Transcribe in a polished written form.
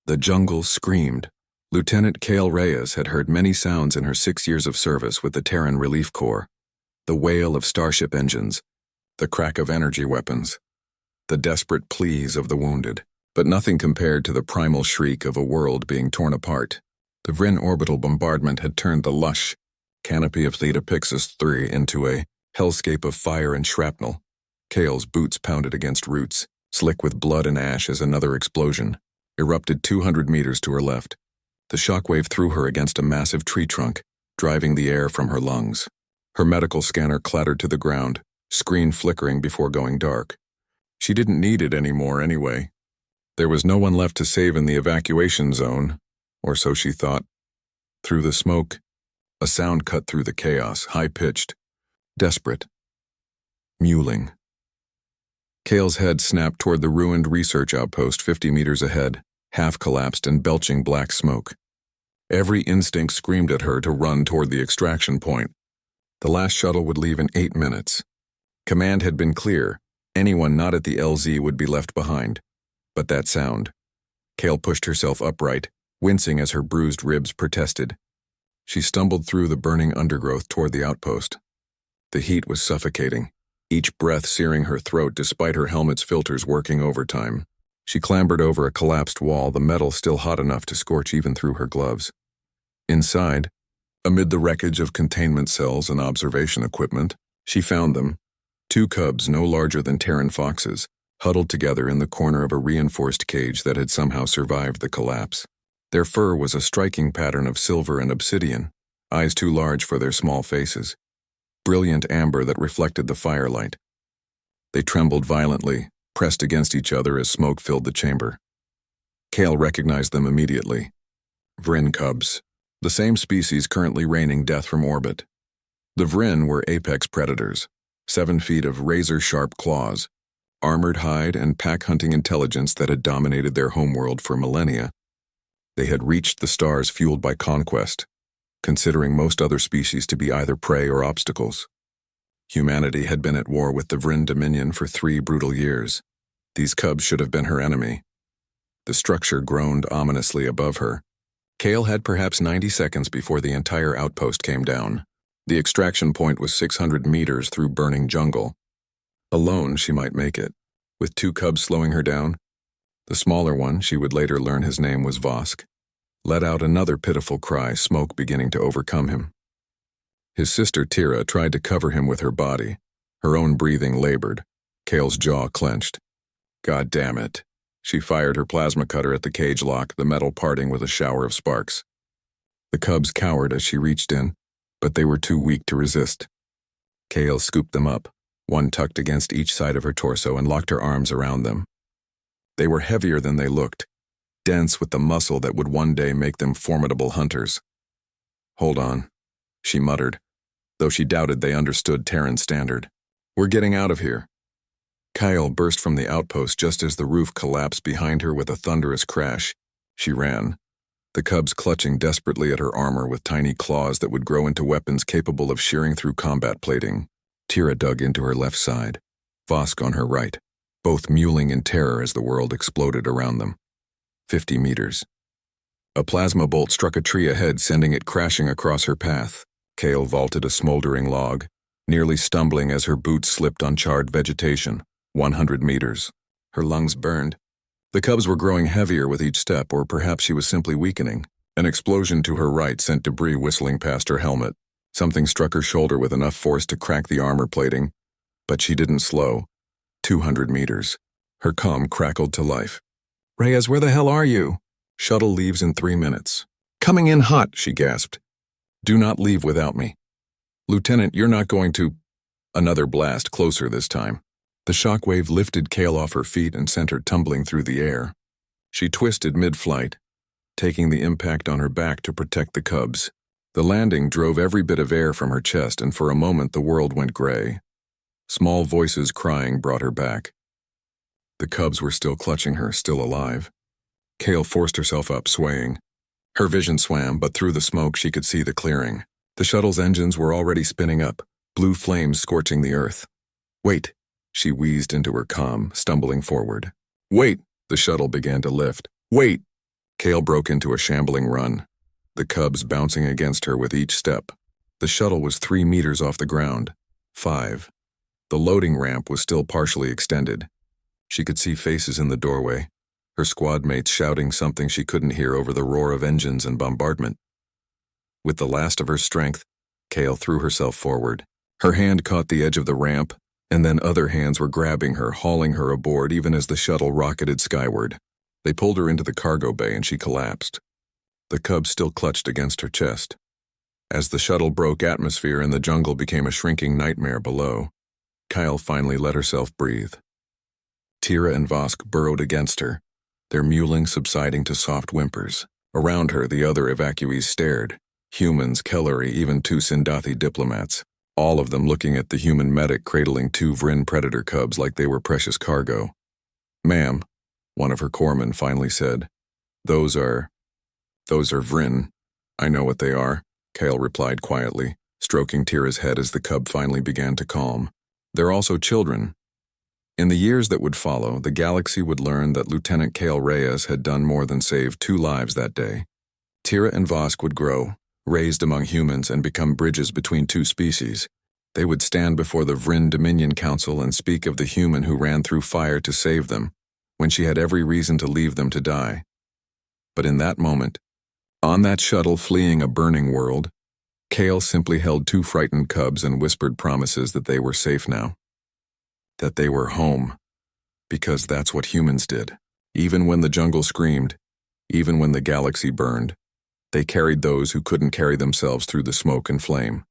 The jungle screamed. Lieutenant Kale Reyes had heard many sounds in her 6 years of service with the Terran Relief Corps. The wail of starship engines, the crack of energy weapons, the desperate pleas of the wounded, but nothing compared to the primal shriek of a world being torn apart. The Vryn orbital bombardment had turned the lush canopy of Theta Pixis III into a hellscape of fire and shrapnel. Kale's boots pounded against roots, slick with blood and ash as another explosion erupted 200 meters to her left. The shockwave threw her against a massive tree trunk, driving the air from her lungs. Her medical scanner clattered to the ground, screen flickering before going dark. She didn't need it anymore anyway. There was no one left to save in the evacuation zone, or so she thought. Through the smoke, a sound cut through the chaos, high-pitched, desperate, mewling. Kale's head snapped toward the ruined research outpost 50 meters ahead, half-collapsed and belching black smoke. Every instinct screamed at her to run toward the extraction point. The last shuttle would leave in 8 minutes. Command had been clear. Anyone not at the LZ would be left behind. But that sound. Kale pushed herself upright, wincing as her bruised ribs protested. She stumbled through the burning undergrowth toward the outpost. The heat was suffocating, each breath searing her throat despite her helmet's filters working overtime. She clambered over a collapsed wall, the metal still hot enough to scorch even through her gloves. Inside, amid the wreckage of containment cells and observation equipment, she found them. 2 cubs no larger than Terran foxes, huddled together in the corner of a reinforced cage that had somehow survived the collapse. Their fur was a striking pattern of silver and obsidian, eyes too large for their small faces, brilliant amber that reflected the firelight. They trembled violently, pressed against each other as smoke filled the chamber. Kale recognized them immediately. Vryn cubs, the same species currently raining death from orbit. The Vryn were apex predators, 7 feet of razor-sharp claws, armored hide and pack-hunting intelligence that had dominated their homeworld for millennia. They had reached the stars fueled by conquest, considering most other species to be either prey or obstacles. Humanity had been at war with the Vryn Dominion for 3 brutal years. These cubs should have been her enemy. The structure groaned ominously above her. Kale had perhaps 90 seconds before the entire outpost came down. The extraction point was 600 meters through burning jungle. Alone, she might make it, with 2 cubs slowing her down. The smaller one, she would later learn his name was Vosk, let out another pitiful cry, smoke beginning to overcome him. His sister Tira tried to cover him with her body. Her own breathing labored. Kale's jaw clenched. God damn it. She fired her plasma cutter at the cage lock, the metal parting with a shower of sparks. The cubs cowered as she reached in, but they were too weak to resist. Kale scooped them up, one tucked against each side of her torso, and locked her arms around them. They were heavier than they looked, dense with the muscle that would one day make them formidable hunters. Hold on, she muttered, though she doubted they understood Terran standard. We're getting out of here. Kyle burst from the outpost just as the roof collapsed behind her with a thunderous crash. She ran, the cubs clutching desperately at her armor with tiny claws that would grow into weapons capable of shearing through combat plating. Tira dug into her left side, Vosk on her right, both mewling in terror as the world exploded around them. 50 meters. A plasma bolt struck a tree ahead, sending it crashing across her path. Kale vaulted a smoldering log, nearly stumbling as her boots slipped on charred vegetation. 100 meters. Her lungs burned. The cubs were growing heavier with each step, or perhaps she was simply weakening. An explosion to her right sent debris whistling past her helmet. Something struck her shoulder with enough force to crack the armor plating, but she didn't slow. 200 meters. Her comm crackled to life. Reyes, where the hell are you? Shuttle leaves in 3 minutes. Coming in hot, she gasped. Do not leave without me. Lieutenant, you're not going to... Another blast, closer this time. The shockwave lifted Kale off her feet and sent her tumbling through the air. She twisted mid-flight, taking the impact on her back to protect the cubs. The landing drove every bit of air from her chest, and for a moment the world went gray. Small voices crying brought her back. The cubs were still clutching her, still alive. Kale forced herself up, swaying. Her vision swam, but through the smoke she could see the clearing. The shuttle's engines were already spinning up, blue flames scorching the earth. Wait, she wheezed into her comm, stumbling forward. Wait, the shuttle began to lift. Wait! Kale broke into a shambling run, the cubs bouncing against her with each step. The shuttle was 3 meters off the ground. 5. The loading ramp was still partially extended. She could see faces in the doorway, her squad mates shouting something she couldn't hear over the roar of engines and bombardment. With the last of her strength, Kale threw herself forward. Her hand caught the edge of the ramp, and then other hands were grabbing her, hauling her aboard even as the shuttle rocketed skyward. They pulled her into the cargo bay and she collapsed. The cubs still clutched against her chest. As the shuttle broke atmosphere and the jungle became a shrinking nightmare below, Kyle finally let herself breathe. Tira and Vosk burrowed against her, their mewling subsiding to soft whimpers. Around her, the other evacuees stared. Humans, Kellery, even 2 Sindathi diplomats, all of them looking at the human medic cradling 2 Vryn predator cubs like they were precious cargo. "Ma'am," one of her corpsmen finally said, Those are Vryn. "I know what they are," Kale replied quietly, stroking Tira's head as the cub finally began to calm. "They're also children." In the years that would follow, the galaxy would learn that Lieutenant Kale Reyes had done more than save 2 lives that day. Tira and Vosk would grow, raised among humans, and become bridges between 2 species. They would stand before the Vryn Dominion Council and speak of the human who ran through fire to save them, when she had every reason to leave them to die. But in that moment, on that shuttle fleeing a burning world, Kale simply held 2 frightened cubs and whispered promises that they were safe now. That they were home. Because that's what humans did. Even when the jungle screamed, even when the galaxy burned, they carried those who couldn't carry themselves through the smoke and flame.